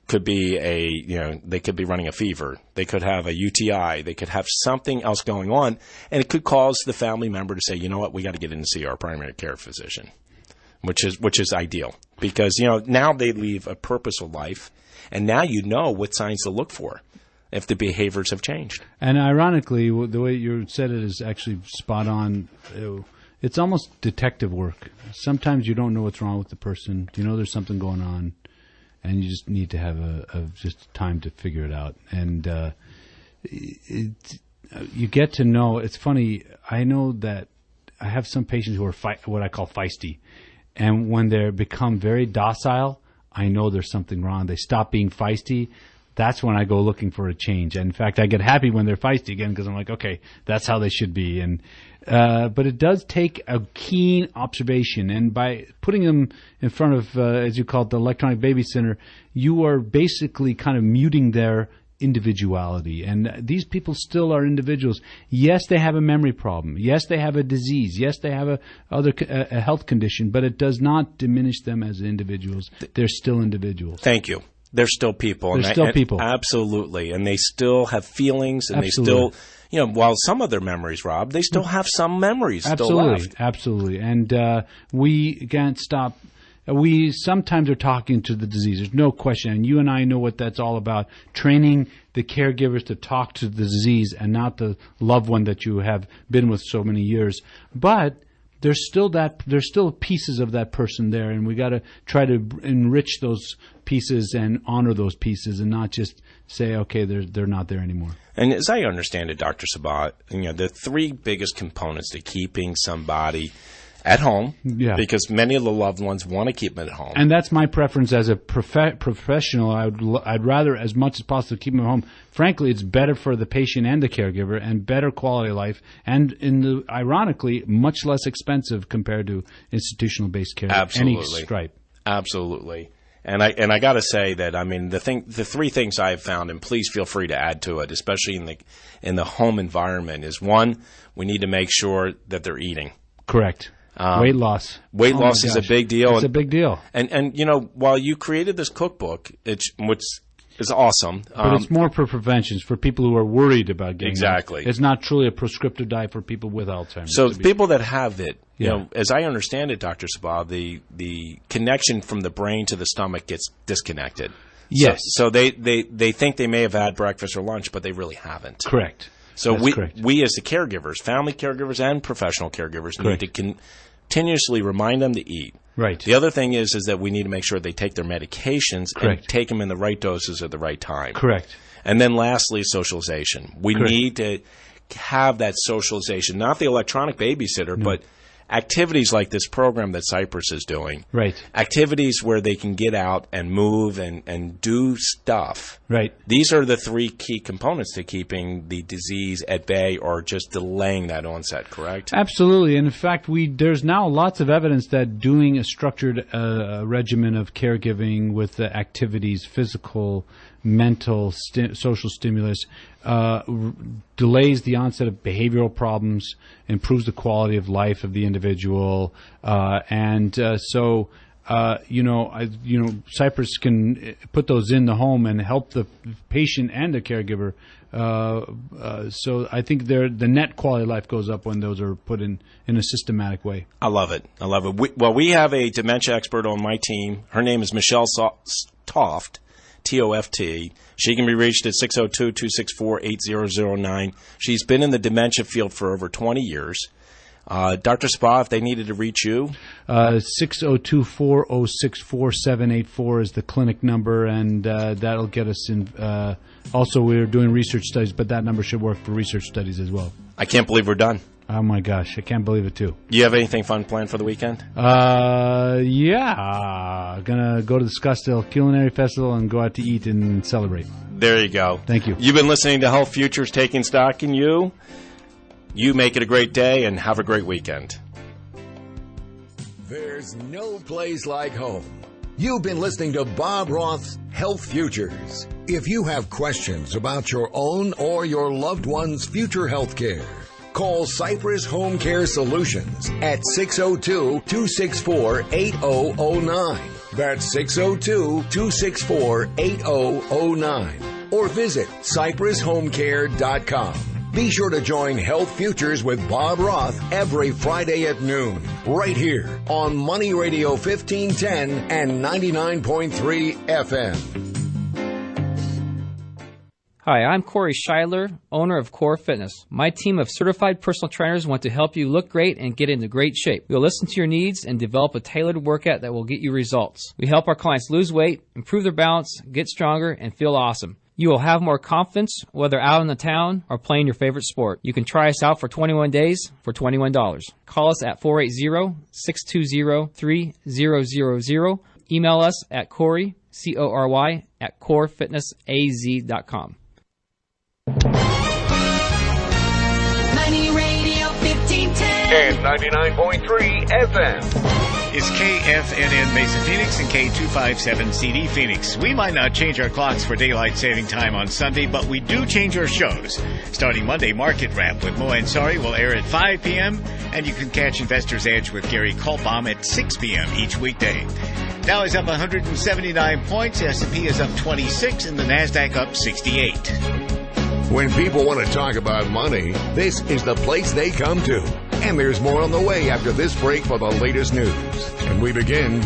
Could be they could be running a fever. They could have a UTI. They could have something else going on, and it could cause the family member to say, you know what, we got to get in and see our primary care physician. Which is ideal, because now they leave a purposeful life, and now what signs to look for if the behaviors have changed. And ironically, the way you said it is actually spot on. It's almost detective work. Sometimes you don't know what's wrong with the person. There's something going on, and you just need to have just time to figure it out. And you get to know. It's funny. I know that I have some patients who are what I call feisty. And when they become very docile, I know there's something wrong. They stop being feisty. That's when I go looking for a change. And in fact, I get happy when they're feisty again, because I'm like, okay, that's how they should be. And but it does take a keen observation. And by putting them in front of, as you call it, the electronic babysitter, you are basically kind of muting their individuality. And these people still are individuals. Yes, they have a memory problem. Yes, they have a disease. Yes, they have a health condition, but it does not diminish them as individuals. They're still individuals. Thank you. They're still people. They're still people. Absolutely. And they still have feelings, and Absolutely. They still, while some of their memories, Rob, they still have some memories Absolutely. still left. Absolutely. And we can't stop. we sometimes are talking to the disease. There's no question. And you and I know what that's all about. Training the caregivers to talk to the disease and not the loved one that you have been with so many years. But there's still pieces of that person there, and we got to try to enrich those pieces and honor those pieces, and not just say, okay, they're not there anymore. And as I understand it, Dr. Sabbagh, the three biggest components to keeping somebody at home, because many of the loved ones want to keep them at home. And that's my preference as a professional. I'd rather, as much as possible, keep them at home. Frankly, it's better for the patient and the caregiver, and better quality of life, and ironically, much less expensive compared to institutional-based care. Absolutely. Any stripe. Absolutely. And I got to say that, I mean, the three things I've found, and please feel free to add to it, especially in the home environment, is one, we need to make sure that they're eating. Correct. Weight loss. Weight loss is a big deal. It's a big deal. And while you created this cookbook, which is awesome. But it's more for prevention, for people who are worried about getting Exactly. it. It's not truly a prescriptive diet for people with Alzheimer's. So people that have it, as I understand it, Dr. Sabbagh, the connection from the brain to the stomach gets disconnected. Yes. So they think they may have had breakfast or lunch, but they really haven't. Correct. So correct. we as the caregivers, family caregivers and professional caregivers, need to continuously remind them to eat. Right. The other thing is that we need to make sure they take their medications and take them in the right doses at the right time. Correct. And then lastly, socialization. We need to have that socialization, not the electronic babysitter, but activities like this program that Cypress is doing. Right. Activities where they can get out and move and do stuff. Right. These are the three key components to keeping the disease at bay or just delaying that onset, correct? Absolutely. And in fact, there's now lots of evidence that doing a structured regimen of caregiving with the activities, physical, mental, social stimulus, delays the onset of behavioral problems, improves the quality of life of the individual, Cypress can put those in the home and help the patient and the caregiver. So I think the net quality of life goes up when those are put in a systematic way. I love it. We have a dementia expert on my team. Her name is Michelle Toft. T-O-F-T. She can be reached at 602-264-8009. She's been in the dementia field for over 20 years. Dr. Sabbagh, if they needed to reach you? 602-406-4784 is the clinic number, and that'll get us in. Also, we're doing research studies, but that number should work for research studies as well. I can't believe we're done. Oh, my gosh. I can't believe it, too. You have anything fun planned for the weekend? Yeah. Going to go to the Scottsdale Culinary Festival and go out to eat and celebrate. There you go. Thank you. You've been listening to Health Futures Taking Stock in You. You make it a great day and have a great weekend. There's no place like home. You've been listening to Bob Roth's Health Futures. If you have questions about your own or your loved one's future health care, call Cypress Home Care Solutions at 602-264-8009. That's 602-264-8009. Or visit cypresshomecare.com. Be sure to join Health Futures with Bob Roth every Friday at noon, right here on Money Radio 1510 and 99.3 FM. Hi, I'm Corey Scheidler, owner of Core Fitness. My team of certified personal trainers want to help you look great and get into great shape. We'll listen to your needs and develop a tailored workout that will get you results. We help our clients lose weight, improve their balance, get stronger, and feel awesome. You will have more confidence whether out in the town or playing your favorite sport. You can try us out for 21 days for $21. Call us at 480-620-3000. Email us at Corey, C-O-R-Y, at corefitnessaz.com. Money Radio 1510 and 99.3 FM. Is KFNN Mesa Phoenix and K257CD Phoenix. We might not change our clocks for daylight saving time on Sunday, but we do change our shows. Starting Monday, Market Wrap with Mo Ansari will air at 5 p.m., and you can catch Investor's Edge with Gary Kulbaum at 6 p.m. each weekday. Dow is up 179 points, S&P is up 26, and the NASDAQ up 68. When people want to talk about money, this is the place they come to. And there's more on the way after this break for the latest news. And we begin